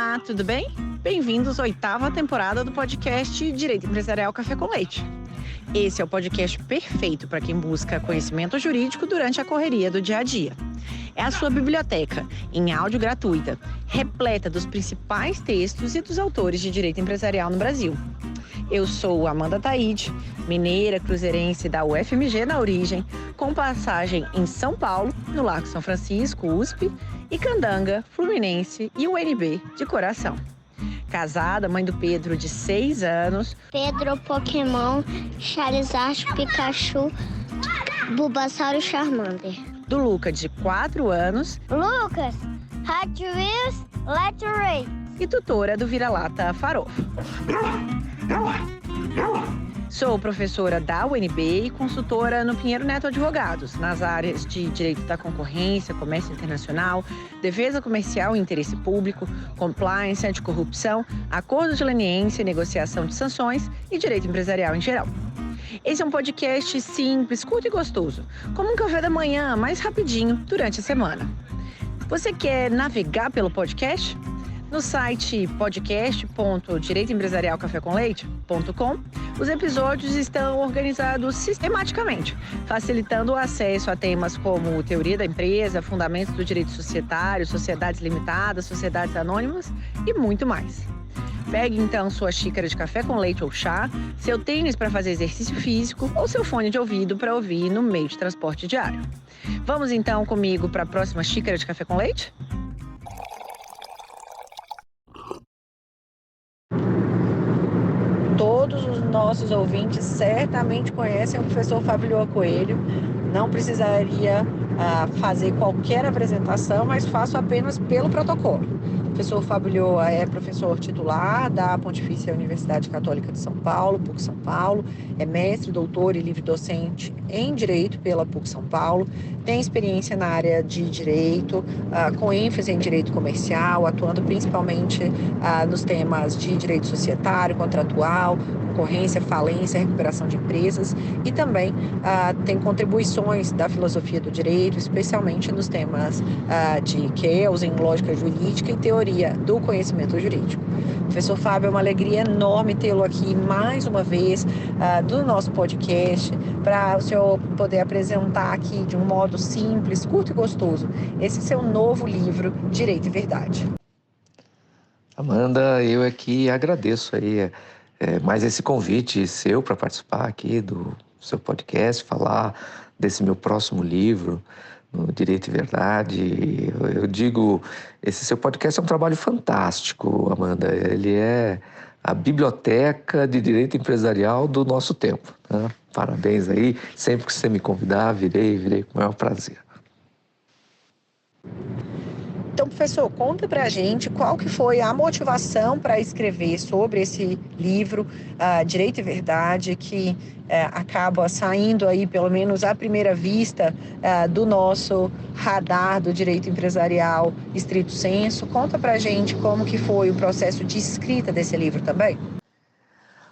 Olá, tudo bem? Bem-vindos à 8ª temporada do podcast Direito Empresarial Café com Leite. Esse é o podcast perfeito para quem busca conhecimento jurídico durante a correria do dia a dia. É a sua biblioteca, em áudio gratuita, repleta dos principais textos e dos autores de direito empresarial no Brasil. Eu sou Amanda Taide, mineira cruzeirense da UFMG na origem, com passagem em São Paulo, no Largo São Francisco, USP, e Candanga, Fluminense e UNB de coração. Casada, mãe do Pedro, de 6 anos. Pedro, Pokémon, Charizard, Pikachu, Bulbasaur e Charmander. Do Luca, de 4 anos. Lucas, Hot Wheels, Let's Race. E tutora do Vira-Lata Farofo. Sou professora da UNB e consultora no Pinheiro Neto Advogados, nas áreas de Direito da Concorrência, Comércio Internacional, Defesa Comercial e Interesse Público, Compliance, Anticorrupção, Acordo de Leniência e Negociação de Sanções e Direito Empresarial em geral. Esse é um podcast simples, curto e gostoso, como um café da manhã, mais rapidinho, durante a semana. Você quer navegar pelo podcast? No site podcast.direitoempresarialcafécomleite.com, os episódios estão organizados sistematicamente, facilitando o acesso a temas como teoria da empresa, fundamentos do direito societário, sociedades limitadas, sociedades anônimas e muito mais. Pegue então sua xícara de café com leite ou chá, seu tênis para fazer exercício físico ou seu fone de ouvido para ouvir no meio de transporte diário. Vamos então comigo para a próxima xícara de café com leite? Todos os nossos ouvintes certamente conhecem o professor Fábio Coelho. Não precisaria fazer qualquer apresentação, mas faço apenas pelo protocolo. O professor Fábio é professor titular da Pontifícia Universidade Católica de São Paulo, PUC São Paulo, é mestre, doutor e livre-docente em Direito pela PUC São Paulo, tem experiência na área de Direito, com ênfase em Direito Comercial, atuando principalmente nos temas de Direito Societário, Contratual, Concorrência, Falência, Recuperação de Empresas e também tem contribuições da filosofia do direito, especialmente nos temas de Kelsen, lógica jurídica e teoria do conhecimento jurídico. Professor Fábio, é uma alegria enorme tê-lo aqui mais uma vez do nosso podcast, para o senhor poder apresentar aqui de um modo simples, curto e gostoso, esse seu novo livro, Direito e Verdade. Amanda, eu aqui agradeço aí mais esse convite seu para participar aqui do seu podcast, falar desse meu próximo livro, no Direito e Verdade. Eu digo, esse seu podcast é um trabalho fantástico, Amanda. Ele é a biblioteca de direito empresarial do nosso tempo, né? Parabéns aí. Sempre que você me convidar, virei com o maior prazer. Então, professor, conta pra gente qual que foi a motivação para escrever sobre esse livro, Direito e Verdade, que acaba saindo aí, pelo menos à primeira vista, do nosso radar do direito empresarial estrito sensu. Conta pra gente como que foi o processo de escrita desse livro também.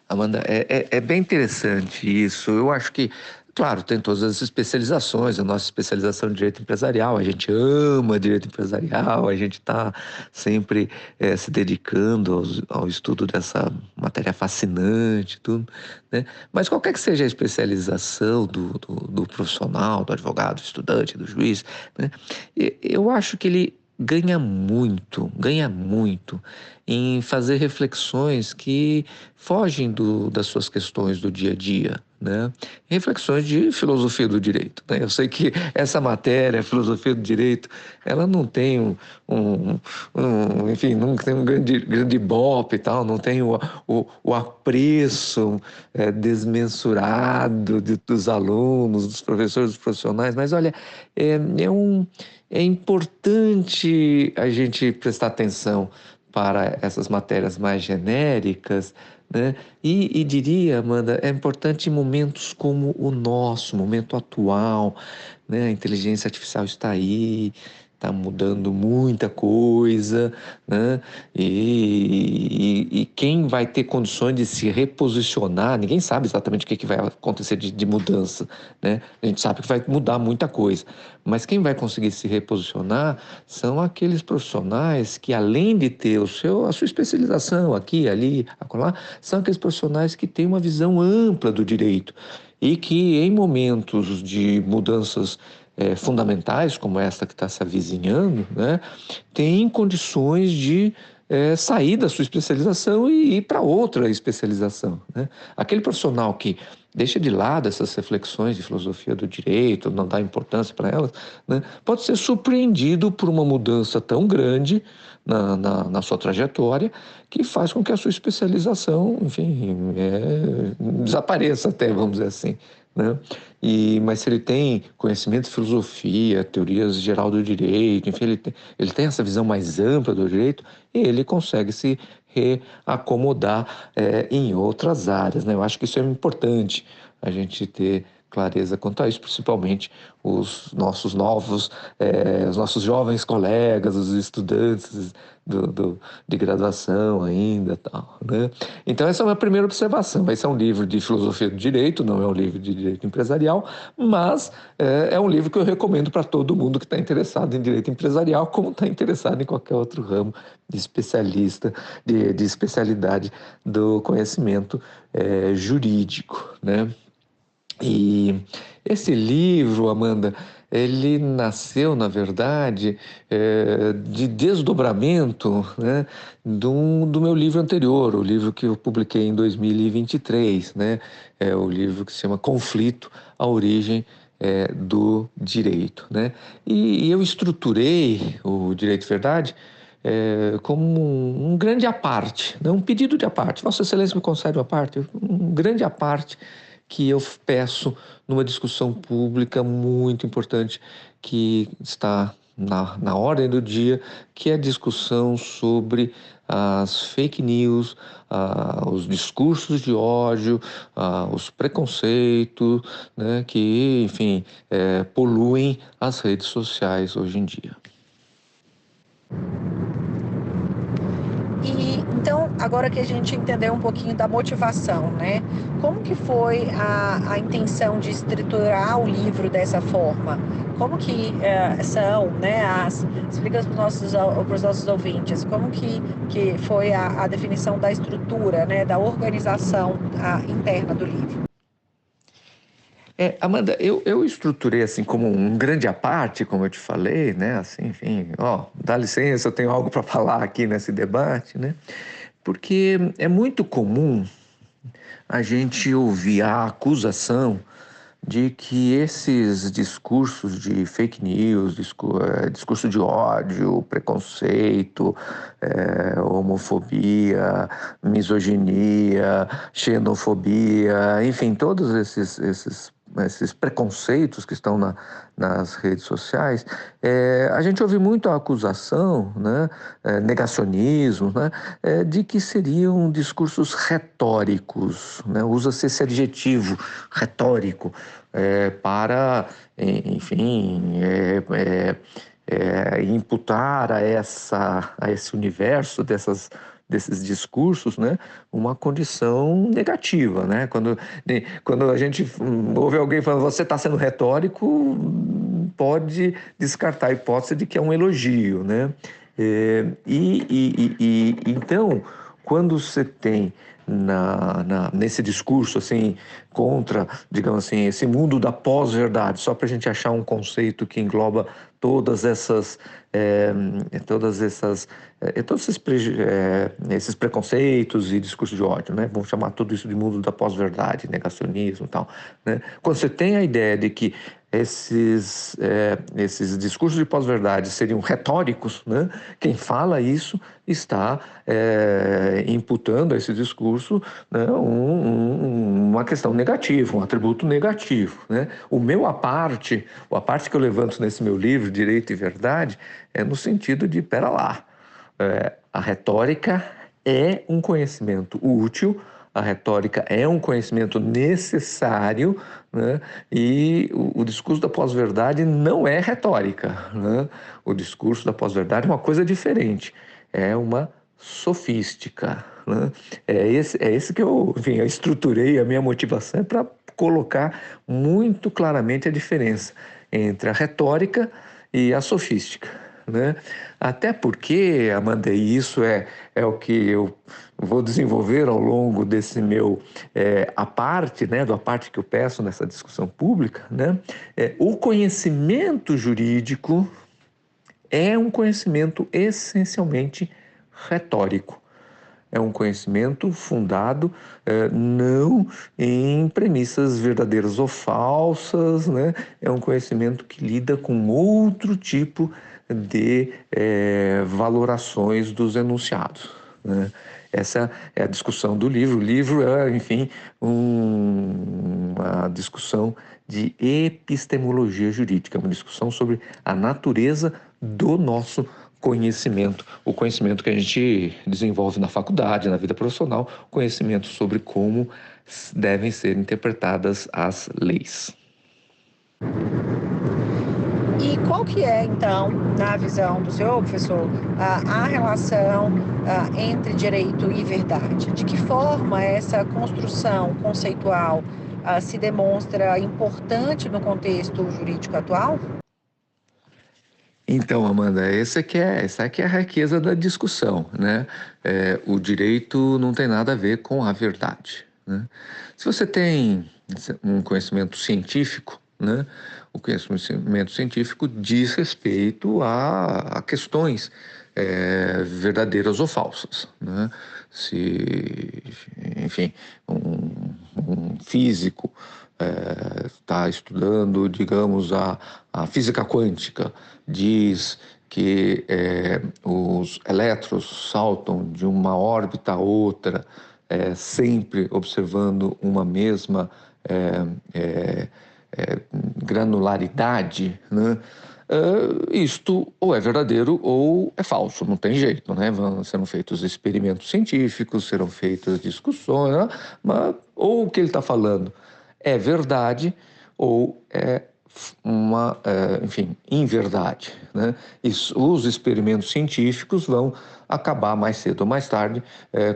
Amanda, é bem interessante isso. Eu acho que, claro, tem todas as especializações, a nossa especialização de direito empresarial, a gente ama direito empresarial, a gente está sempre se dedicando ao estudo dessa matéria fascinante, tudo, né? Mas qualquer que seja a especialização do profissional, do advogado, do estudante, do juiz, né? Eu acho que ele ganha muito em fazer reflexões que fogem das suas questões do dia a dia, né? Reflexões de filosofia do direito, né? Eu sei que essa matéria, filosofia do direito, ela não tem enfim, não tem um grande ibope e tal, não tem o apreço desmensurado dos alunos, dos professores, dos profissionais, mas olha, é importante a gente prestar atenção para essas matérias mais genéricas, né? E diria, Amanda, é importante em momentos como o nosso, momento atual, né? A inteligência artificial está aí, está mudando muita coisa, né? E quem vai ter condições de se reposicionar, ninguém sabe exatamente o que vai acontecer de mudança, né? A gente sabe que vai mudar muita coisa, mas quem vai conseguir se reposicionar são aqueles profissionais que, além de ter a sua especialização aqui, ali, acolá, são aqueles profissionais que têm uma visão ampla do direito e que, em momentos de mudanças fundamentais, como esta que está se avizinhando, né, tem condições de sair da sua especialização e ir para outra especialização, né? Aquele profissional que deixa de lado essas reflexões de filosofia do direito, não dá importância para elas, né, pode ser surpreendido por uma mudança tão grande na sua trajetória que faz com que a sua especialização, enfim, desapareça até, vamos dizer assim, né? Mas se ele tem conhecimento de filosofia, teorias geral do direito, enfim, ele tem essa visão mais ampla do direito, ele consegue se reacomodar em outras áreas, né? Eu acho que isso é importante, a gente ter clareza quanto a isso, principalmente os nossos os nossos jovens colegas, os estudantes de graduação ainda, tal, né? Então essa é uma primeira observação. Esse é um livro de filosofia do direito, não é um livro de direito empresarial, mas é um livro que eu recomendo para todo mundo que está interessado em direito empresarial, como está interessado em qualquer outro ramo de especialista, de especialidade do conhecimento jurídico, né? E esse livro, Amanda, ele nasceu, na verdade, de desdobramento, né, do meu livro anterior, o livro que eu publiquei em 2023, né? É o livro que se chama Conflito, a Origem do Direito, né? E eu estruturei o Direito e Verdade como um grande à parte, né? Um pedido de à parte. Vossa Excelência me concede uma parte, um grande à parte que eu peço numa discussão pública muito importante que está na ordem do dia, que é a discussão sobre as fake news, os discursos de ódio, os preconceitos, né, que, enfim, poluem as redes sociais hoje em dia. E então, agora que a gente entendeu um pouquinho da motivação, né? Como que foi a intenção de estruturar o livro dessa forma? Como que são, né? Explica para os nossos ouvintes, como que foi a definição da estrutura, né? Da organização interna do livro? Amanda, eu estruturei assim como um grande à parte, como eu te falei, né? Assim, enfim, dá licença, eu tenho algo para falar aqui nesse debate, né? Porque é muito comum a gente ouvir a acusação de que esses discursos de fake news, discurso de ódio, preconceito, homofobia, misoginia, xenofobia, enfim, todos esses preconceitos que estão nas redes sociais, a gente ouve muito a acusação, né, negacionismo, né, de que seriam discursos retóricos, né, usa-se esse adjetivo retórico para, enfim, imputar a esse universo desses discursos, né, uma condição negativa, né? Quando a gente ouve alguém falando você está sendo retórico, pode descartar a hipótese de que é um elogio, né? Então, quando você tem nesse discurso assim contra, digamos assim, esse mundo da pós-verdade, só para a gente achar um conceito que engloba todos esses preconceitos e discursos de ódio, né? Vamos chamar tudo isso de mundo da pós-verdade, negacionismo e tal, né? Quando você tem a ideia de que esses discursos de pós-verdade seriam retóricos, né? Quem fala isso está imputando a esse discurso, né, uma questão negativa, um atributo negativo, né? A parte que eu levanto nesse meu livro, Direito e Verdade, é no sentido de, pera lá, a retórica é um conhecimento útil a retórica é um conhecimento necessário, né? E o discurso da pós-verdade não é retórica, né? O discurso da pós-verdade é uma coisa diferente, é uma sofística, né? É esse que eu estruturei a minha motivação para colocar muito claramente a diferença entre a retórica e a sofística, né? Até porque, Amanda, e isso é o que eu vou desenvolver ao longo desse meu a parte, né, da parte que eu peço nessa discussão pública, né? O conhecimento jurídico é um conhecimento essencialmente retórico. É um conhecimento fundado não em premissas verdadeiras ou falsas, né? É um conhecimento que lida com outro tipo de valorações dos enunciados, né? Essa é a discussão do livro. O livro é, enfim, uma discussão de epistemologia jurídica, uma discussão sobre a natureza do nosso conhecimento, o conhecimento que a gente desenvolve na faculdade, na vida profissional, conhecimento sobre como devem ser interpretadas as leis. E qual que é, então, na visão do senhor, professor, a relação entre direito e verdade? De que forma essa construção conceitual se demonstra importante no contexto jurídico atual? Então, Amanda, essa aqui é a riqueza da discussão, né? O direito não tem nada a ver com a verdade, né? Se você tem um conhecimento científico, né? O conhecimento científico diz respeito a questões verdadeiras ou falsas, né? Se, enfim, um físico está estudando, digamos, a física quântica, diz que os elétrons saltam de uma órbita a outra, sempre observando uma mesma granularidade, né? Isto ou é verdadeiro ou é falso, não tem jeito, né? Serão feitos experimentos científicos, serão feitas discussões, né? Ou o que ele está falando é verdade ou é enfim, inverdade, né? Os experimentos científicos vão acabar mais cedo ou mais tarde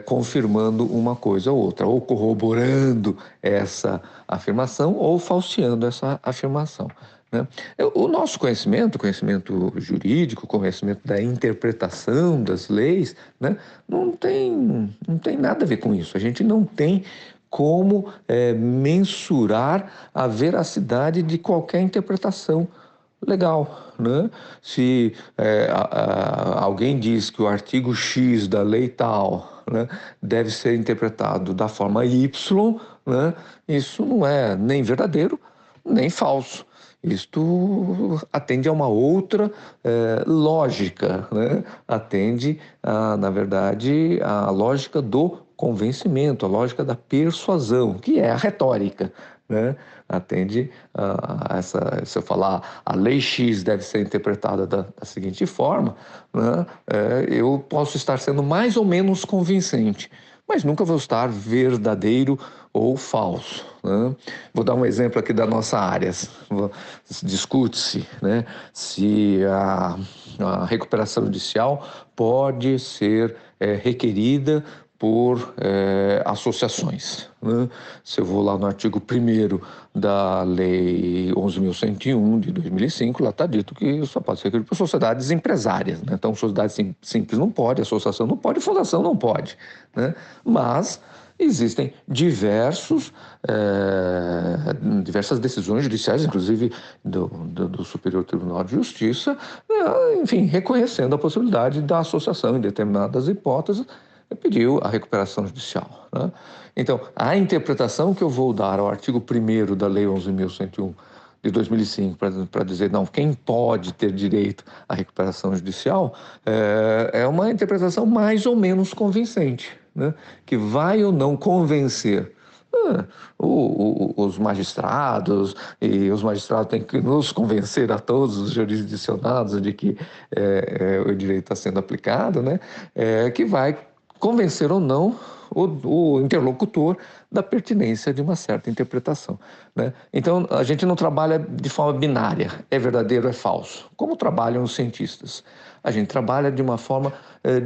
confirmando uma coisa ou outra, ou corroborando essa afirmação ou falseando essa afirmação, né? O nosso conhecimento jurídico, conhecimento da interpretação das leis, né, não tem nada a ver com isso. A gente não tem como mensurar a veracidade de qualquer interpretação legal, né? Se alguém diz que o artigo X da lei tal, né, deve ser interpretado da forma Y, né, isso não é nem verdadeiro nem falso. Isto atende a uma outra lógica, né? Atende, na verdade, à lógica do convencimento, a lógica da persuasão, que é a retórica, né? Atende a essa, se eu falar a lei X deve ser interpretada da seguinte forma, né? Eu posso estar sendo mais ou menos convincente, mas nunca vou estar verdadeiro ou falso, né? Vou dar um exemplo aqui da nossa área. Discute-se, né, se a recuperação judicial pode ser requerida por associações, né? Se eu vou lá no artigo 1º da Lei 11.101 de 2005, lá está dito que só pode ser requerido por sociedades empresárias, né? Então, sociedade simples não pode, associação não pode, fundação não pode, né? Mas existem diversas decisões judiciais, inclusive do Superior Tribunal de Justiça, enfim, reconhecendo a possibilidade da associação em determinadas hipóteses, pediu a recuperação judicial, né? Então, a interpretação que eu vou dar ao artigo 1º da Lei 11.101 de 2005 para dizer, não, quem pode ter direito à recuperação judicial é uma interpretação mais ou menos convincente, né? Que vai ou não convencer os magistrados, e os magistrados têm que nos convencer a todos os jurisdicionados de que o direito está sendo aplicado, né? Que vai convencer ou não o interlocutor da pertinência de uma certa interpretação, né? Então, a gente não trabalha de forma binária, é verdadeiro, é falso, como trabalham os cientistas. A gente trabalha de uma forma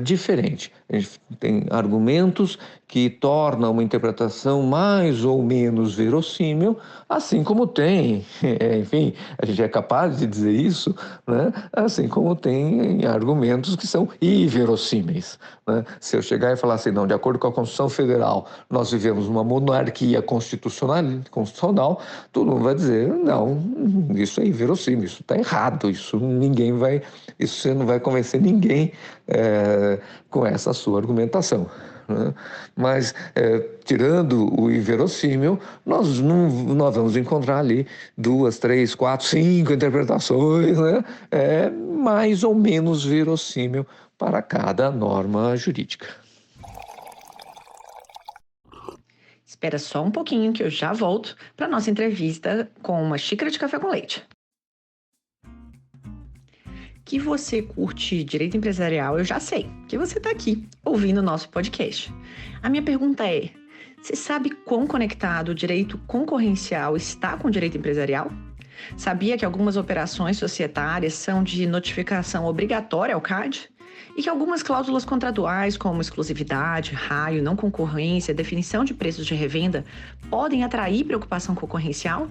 diferente. A gente tem argumentos que tornam uma interpretação mais ou menos verossímil, assim como tem, enfim, a gente é capaz de dizer isso, né? Assim como tem argumentos que são inverossímeis, né? Se eu chegar e falar assim, não, de acordo com a Constituição Federal, nós vivemos uma monarquia constitucional, todo mundo vai dizer, não, isso é inverossímil, isso está errado, isso você não vai convencer ninguém com essa sua argumentação, né? Mas, tirando o inverossímil, nós vamos encontrar ali 2, 3, 4, 5 interpretações, né? Mais ou menos verossímil para cada norma jurídica. Espera só um pouquinho que eu já volto para nossa entrevista com uma xícara de café com leite. Que você curte direito empresarial, eu já sei, que você está aqui ouvindo o nosso podcast. A minha pergunta é, você sabe quão conectado o direito concorrencial está com o direito empresarial? Sabia que algumas operações societárias são de notificação obrigatória ao CAD? E que algumas cláusulas contratuais, como exclusividade, raio, não concorrência, definição de preços de revenda, podem atrair preocupação concorrencial?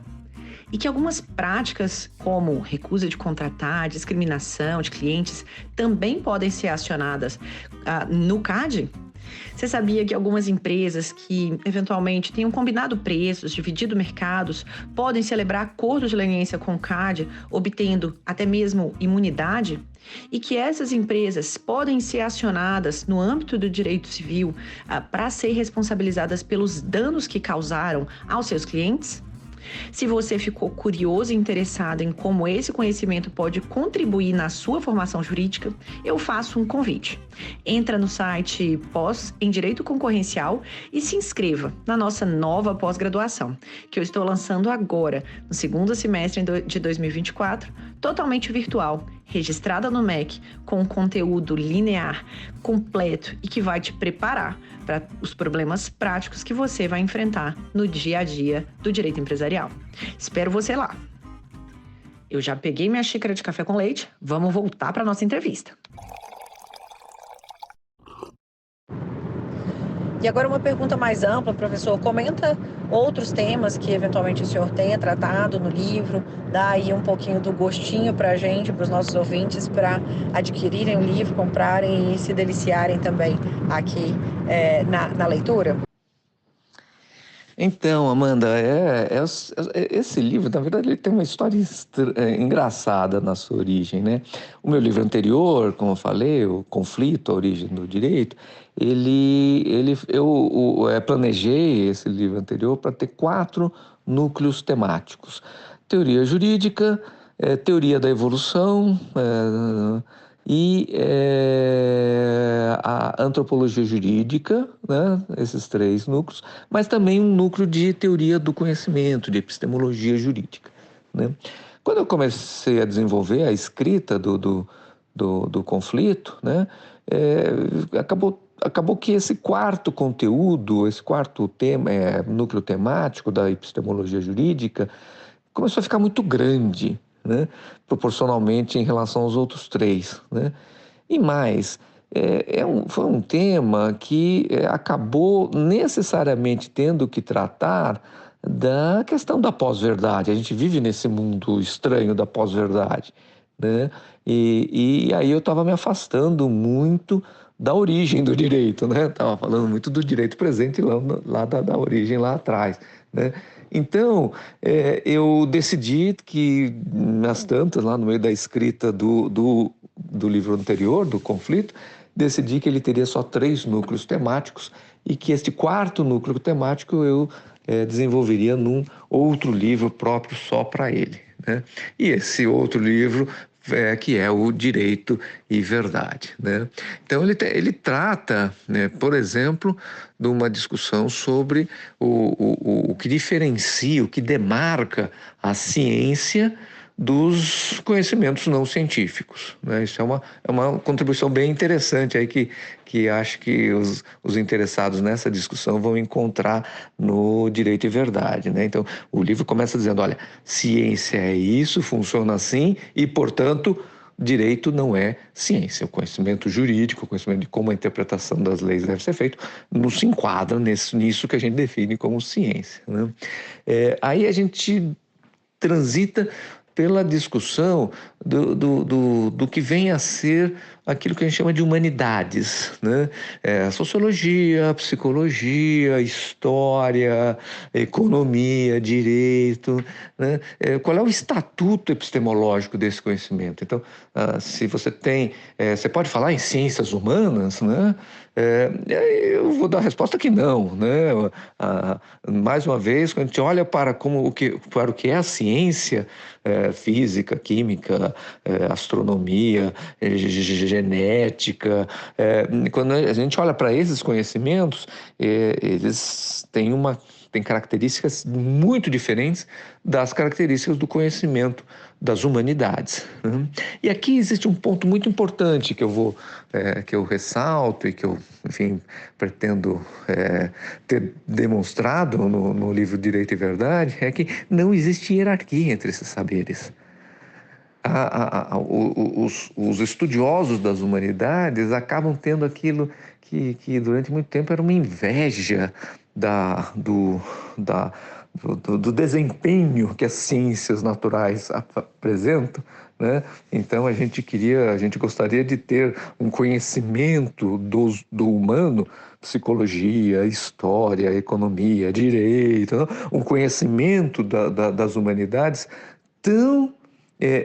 E que algumas práticas, como recusa de contratar, discriminação de clientes, também podem ser acionadas no CAD? Você sabia que algumas empresas que, eventualmente, tenham combinado preços, dividido mercados, podem celebrar acordos de leniência com o CAD, obtendo até mesmo imunidade? E que essas empresas podem ser acionadas no âmbito do direito civil para ser responsabilizadas pelos danos que causaram aos seus clientes? Se você ficou curioso e interessado em como esse conhecimento pode contribuir na sua formação jurídica, eu faço um convite. Entra no site Pós em Direito Concorrencial e se inscreva na nossa nova pós-graduação, que eu estou lançando agora, no segundo semestre de 2024, totalmente virtual, registrada no MEC, com um conteúdo linear, completo e que vai te preparar para os problemas práticos que você vai enfrentar no dia a dia do direito empresarial. Espero você lá. Eu já peguei minha xícara de café com leite, vamos voltar para a nossa entrevista. E agora uma pergunta mais ampla, professor. Comenta outros temas que eventualmente o senhor tenha tratado no livro, dá aí um pouquinho do gostinho para a gente, para os nossos ouvintes, para adquirirem o livro, comprarem e se deliciarem também aqui na leitura. Então, Amanda, esse livro, na verdade, ele tem uma história engraçada na sua origem, né? O meu livro anterior, como eu falei, o Conflito, a Origem do Direito, eu planejei esse livro anterior para ter 4 núcleos temáticos: teoria jurídica, teoria da evolução, e a antropologia jurídica, né? Esses 3 núcleos, mas também um núcleo de teoria do conhecimento, de epistemologia jurídica, né? Quando eu comecei a desenvolver a escrita do conflito, né? Acabou que esse 4º conteúdo, esse 4º tema, núcleo temático da epistemologia jurídica, começou a ficar muito grande, né? Proporcionalmente em relação aos outros 3, né? E mais, foi um tema que acabou necessariamente tendo que tratar da questão da pós-verdade. A gente vive nesse mundo estranho da pós-verdade, né? E aí eu estava me afastando muito da origem do direito, né? Estava falando muito do direito presente lá da origem lá atrás, né? Então, eu decidi que, nas tantas, lá no meio da escrita do livro anterior, do Conflito, decidi que ele teria só 3 núcleos temáticos e que este 4º núcleo temático eu desenvolveria num outro livro próprio só para ele, né? E esse outro livro que é o Direito e Verdade, né? Então ele trata, né, por exemplo, de uma discussão sobre o que diferencia, o que demarca a ciência dos conhecimentos não científicos, né? Isso é uma contribuição bem interessante aí que acho que os interessados nessa discussão vão encontrar no Direito e Verdade, né? Então, o livro começa dizendo, olha, ciência é isso, funciona assim e, portanto, direito não é ciência. O conhecimento jurídico, o conhecimento de como a interpretação das leis deve ser feito, não se enquadra nisso que a gente define como ciência, né? Aí a gente transita pela discussão do que vem a ser aquilo que a gente chama de humanidades, né? A sociologia, a psicologia, a história, a economia, direito, né? Qual é o estatuto epistemológico desse conhecimento? Então, se você tem... você pode falar em ciências humanas, né? Eu vou dar a resposta que não, né? Mais uma vez, quando a gente olha para o que é a ciência, física, química, astronomia, genética, quando a gente olha para esses conhecimentos, eles têm características muito diferentes das características do conhecimento das humanidades, né? E aqui existe um ponto muito importante que eu ressalto e que eu, enfim, pretendo ter demonstrado no livro Direito e Verdade, é que não existe hierarquia entre esses saberes. Os estudiosos das humanidades acabam tendo aquilo que durante muito tempo era uma inveja do desempenho que as ciências naturais apresentam, né? Então a gente gostaria de ter um conhecimento do humano, psicologia, história, economia, direito, né? Um conhecimento das humanidades tão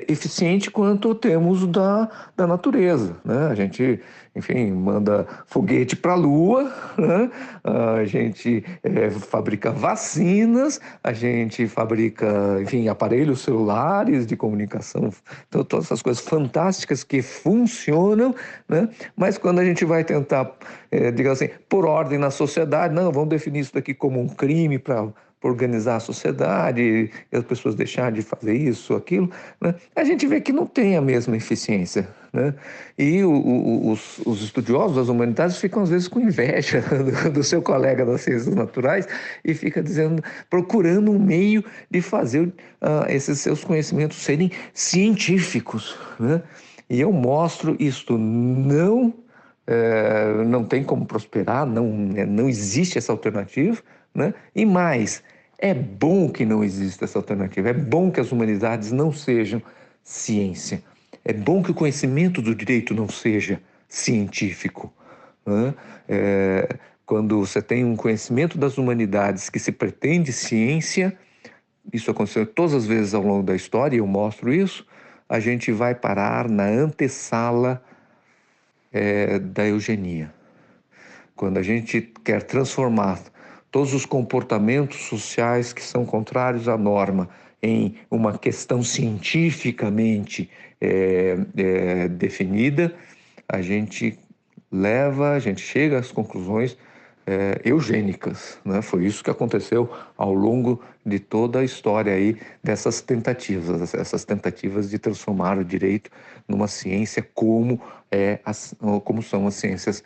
eficiente quanto temos da natureza, né? A gente, enfim, manda foguete para a Lua, né? A gente fabrica vacinas, a gente fabrica, enfim, aparelhos celulares de comunicação, então, todas essas coisas fantásticas que funcionam, né? Mas quando a gente vai tentar, digamos assim, pôr ordem na sociedade, não, vamos definir isso daqui como um crime para organizar a sociedade e as pessoas deixarem de fazer isso, aquilo, né? A gente vê que não tem a mesma eficiência, né? E os estudiosos das humanidades ficam às vezes com inveja do seu colega das ciências naturais e fica procurando um meio de fazer esses seus conhecimentos serem científicos, né? E eu mostro isto não tem como prosperar, não existe essa alternativa, né? E mais, é bom que não exista essa alternativa, é bom que as humanidades não sejam ciência, é bom que o conhecimento do direito não seja científico, né? Quando você tem um conhecimento das humanidades que se pretende ciência, isso aconteceu todas as vezes ao longo da história, e eu mostro isso, a gente vai parar na antessala da eugenia. Quando a gente quer transformar todos os comportamentos sociais que são contrários à norma em uma questão cientificamente definida, a gente chega às conclusões eugênicas, né? Foi isso que aconteceu ao longo de toda a história aí dessas tentativas de transformar o direito numa ciência como são as ciências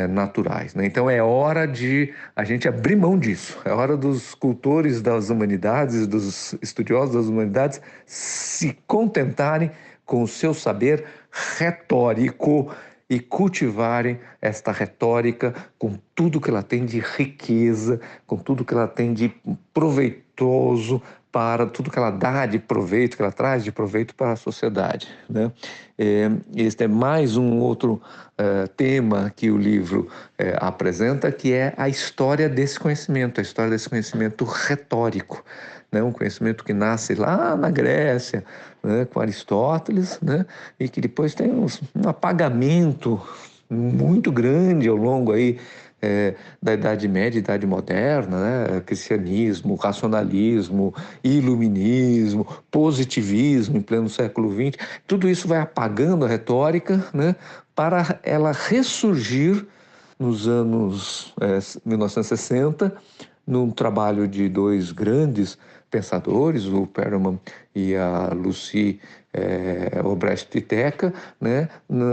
naturais, né? Então é hora de a gente abrir mão disso, é hora dos cultores das humanidades, dos estudiosos das humanidades se contentarem com o seu saber retórico e cultivarem esta retórica com tudo que ela tem de riqueza, com tudo que ela tem de proveitoso, para tudo que ela dá de proveito, que ela traz de proveito para a sociedade, né? Este é mais um outro tema que o livro apresenta, que é a história desse conhecimento, a história desse conhecimento retórico, né? Um conhecimento que nasce lá na Grécia, né, com Aristóteles, né, e que depois tem um apagamento muito grande ao longo aí da Idade Média e Idade Moderna, né? Cristianismo, racionalismo, iluminismo, positivismo em pleno século XX, tudo isso vai apagando a retórica, né, para ela ressurgir nos anos 1960, num trabalho de dois grandes pensadores, o Perelman e a Lucy Obrecht-Teca, né,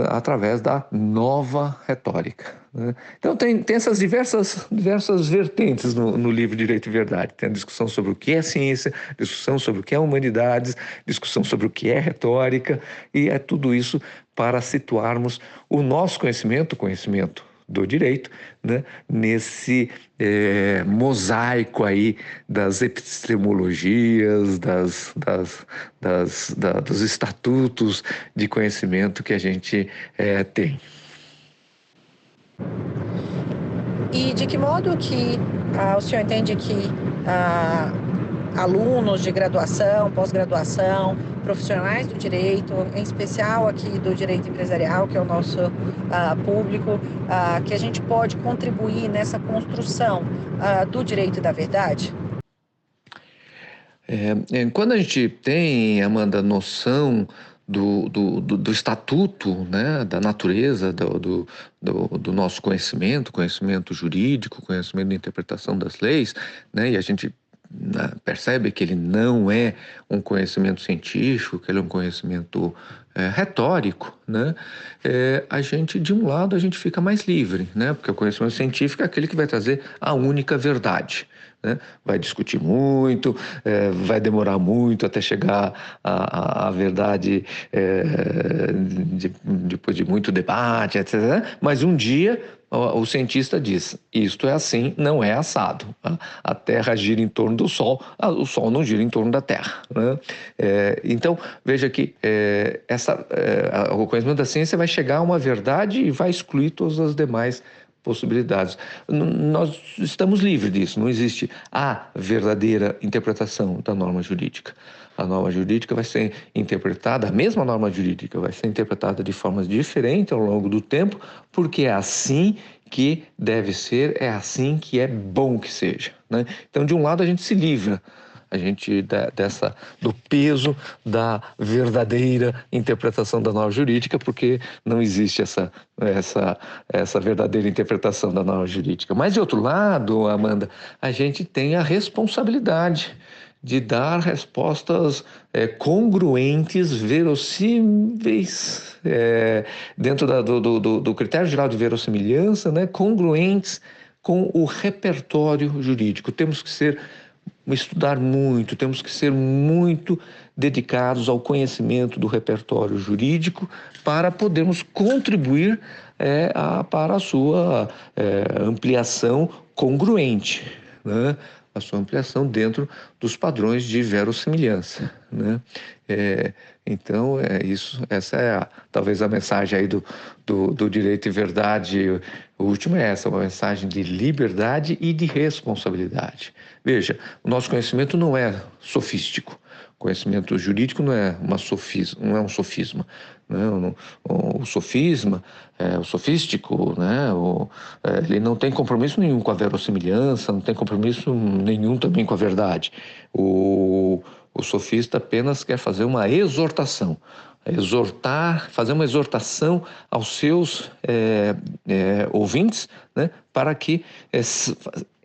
através da nova retórica. Né? Então tem essas diversas vertentes no livro Direito e Verdade. Tem a discussão sobre o que é ciência, discussão sobre o que é humanidades, discussão sobre o que é retórica, e é tudo isso para situarmos o nosso conhecimento, o conhecimento do direito, né, nesse mosaico aí das epistemologias, dos estatutos de conhecimento que a gente tem. E de que modo que o senhor entende que alunos de graduação, pós-graduação, profissionais do direito, em especial aqui do direito empresarial, que é o nosso público, que a gente pode contribuir nessa construção do direito e da verdade? Quando a gente tem, Amanda, noção do estatuto, né, da natureza do nosso conhecimento jurídico, conhecimento da interpretação das leis, né, e a gente percebe que ele não é um conhecimento científico, que ele é um conhecimento retórico, né? A gente, de um lado, a gente fica mais livre, né? Porque o conhecimento científico é aquele que vai trazer a única verdade, né? Vai discutir muito, vai demorar muito até chegar à verdade depois de muito debate, etc. Mas um dia o cientista diz, isto é assim, não é assado. A Terra gira em torno do Sol, o Sol não gira em torno da Terra, né? Então, veja que o conhecimento da ciência vai chegar a uma verdade e vai excluir todas as demais possibilidades. Nós estamos livres disso, não existe a verdadeira interpretação da norma jurídica. A norma jurídica vai ser interpretada, a mesma norma jurídica vai ser interpretada de formas diferentes ao longo do tempo, porque é assim que deve ser, é assim que é bom que seja, né? Então, de um lado, a gente se livra, a gente do peso da verdadeira interpretação da norma jurídica, porque não existe essa verdadeira interpretação da norma jurídica. Mas, de outro lado, Amanda, a gente tem a responsabilidade de dar respostas congruentes, verossímeis, dentro do critério geral de verossimilhança, né, congruentes com o repertório jurídico. Temos que estudar muito, temos que ser muito dedicados ao conhecimento do repertório jurídico para podermos contribuir para a sua ampliação congruente, né? A sua ampliação dentro dos padrões de verossimilhança, né? Então, essa é talvez a mensagem aí do direito e verdade. O último é essa, uma mensagem de liberdade e de responsabilidade. Veja, o nosso conhecimento não é sofístico. O conhecimento jurídico não é um sofisma. Né? O sofisma, o sofístico, né? Ele não tem compromisso nenhum com a verossimilhança, não tem compromisso nenhum também com a verdade. O sofista apenas quer fazer uma exortação, fazer uma exortação aos seus ouvintes, né, para que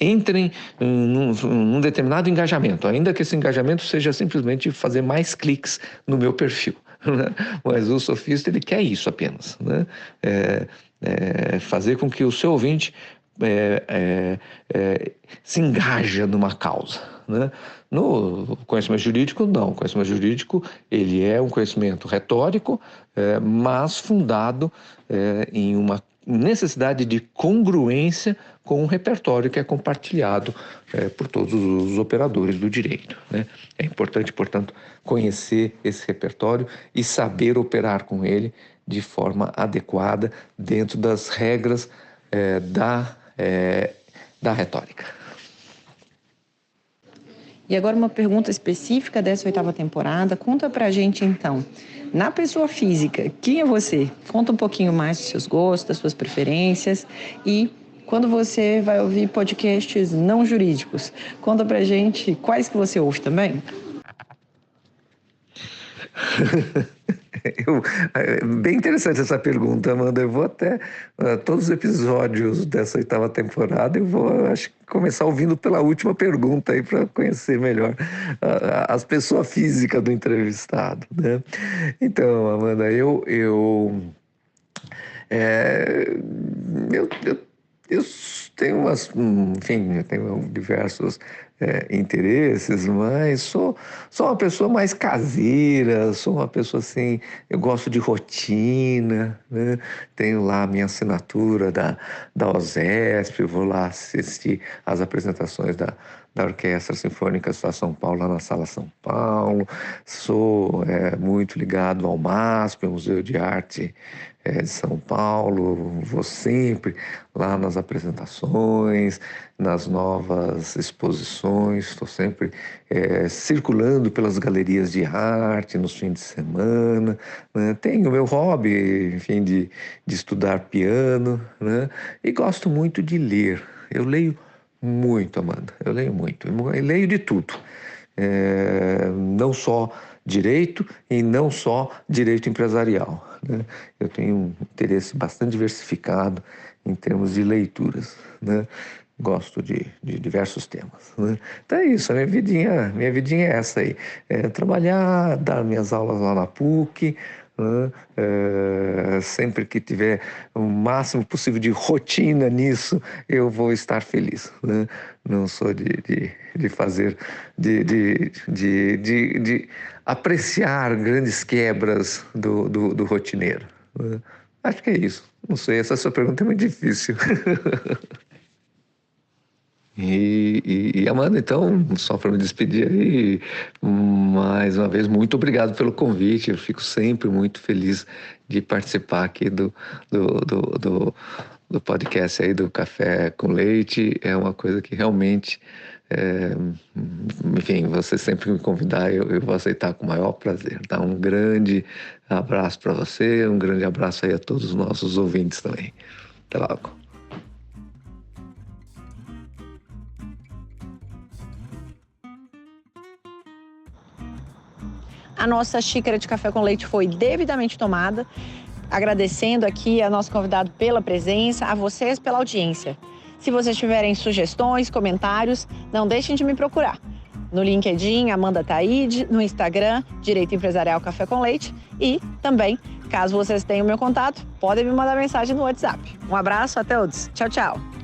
entrem num determinado engajamento, ainda que esse engajamento seja simplesmente fazer mais cliques no meu perfil. Né? Mas o sofista, ele quer isso apenas, né? Fazer com que o seu ouvinte se engaje numa causa, né? No conhecimento jurídico, não. O conhecimento jurídico, ele é um conhecimento retórico, mas fundado em uma necessidade de congruência com um repertório que é compartilhado por todos os operadores do direito, né? É importante, portanto, conhecer esse repertório e saber operar com ele de forma adequada dentro das regras da retórica. E agora uma pergunta específica dessa 8ª temporada. Conta pra gente, então, na pessoa física, quem é você? Conta um pouquinho mais dos seus gostos, das suas preferências e quando você vai ouvir podcasts não jurídicos, conta pra gente quais que você ouve também. Bem interessante essa pergunta, Amanda. Eu vou até todos os episódios dessa 8ª temporada, eu vou, acho, começar ouvindo pela última pergunta aí para conhecer melhor as pessoas físicas do entrevistado, né? Então, Amanda, eu tenho eu tenho diversos interesses, mas sou uma pessoa mais caseira, sou uma pessoa assim, eu gosto de rotina, né? Tenho lá a minha assinatura da OSESP, vou lá assistir as apresentações da Orquestra Sinfônica do Estado de São Paulo, lá na Sala São Paulo. Sou muito ligado ao MASP, Museu de Arte de São Paulo. Vou sempre lá nas apresentações, nas novas exposições. Estou sempre circulando pelas galerias de arte nos fins de semana, né? Tenho meu hobby, enfim, de estudar piano, né? E gosto muito de ler. Eu leio muito, Amanda. Eu leio muito. Eu leio de tudo. Não só direito e não só direito empresarial, né? Eu tenho um interesse bastante diversificado em termos de leituras, né? Gosto de diversos temas, né? Então é isso, a minha vidinha é essa aí. Trabalhar, dar minhas aulas lá na PUC, né? Sempre que tiver o máximo possível de rotina nisso, eu vou estar feliz, né? Não sou de fazer, de apreciar grandes quebras do rotineiro, né? Acho que é isso. Não sei, essa sua pergunta é muito difícil. E Amanda, então, só para me despedir aí, mais uma vez, muito obrigado pelo convite. Eu fico sempre muito feliz de participar aqui do podcast aí do Café com Leite. É uma coisa que realmente, enfim, você sempre me convidar, eu vou aceitar com o maior prazer. Tá? Um grande abraço para você, um grande abraço aí a todos os nossos ouvintes também. Até logo. A nossa xícara de café com leite foi devidamente tomada. Agradecendo aqui a nosso convidado pela presença, a vocês pela audiência. Se vocês tiverem sugestões, comentários, não deixem de me procurar. No LinkedIn, Amanda Taide, no Instagram, Direito Empresarial Café com Leite. E também, caso vocês tenham meu contato, podem me mandar mensagem no WhatsApp. Um abraço a todos. Tchau, tchau.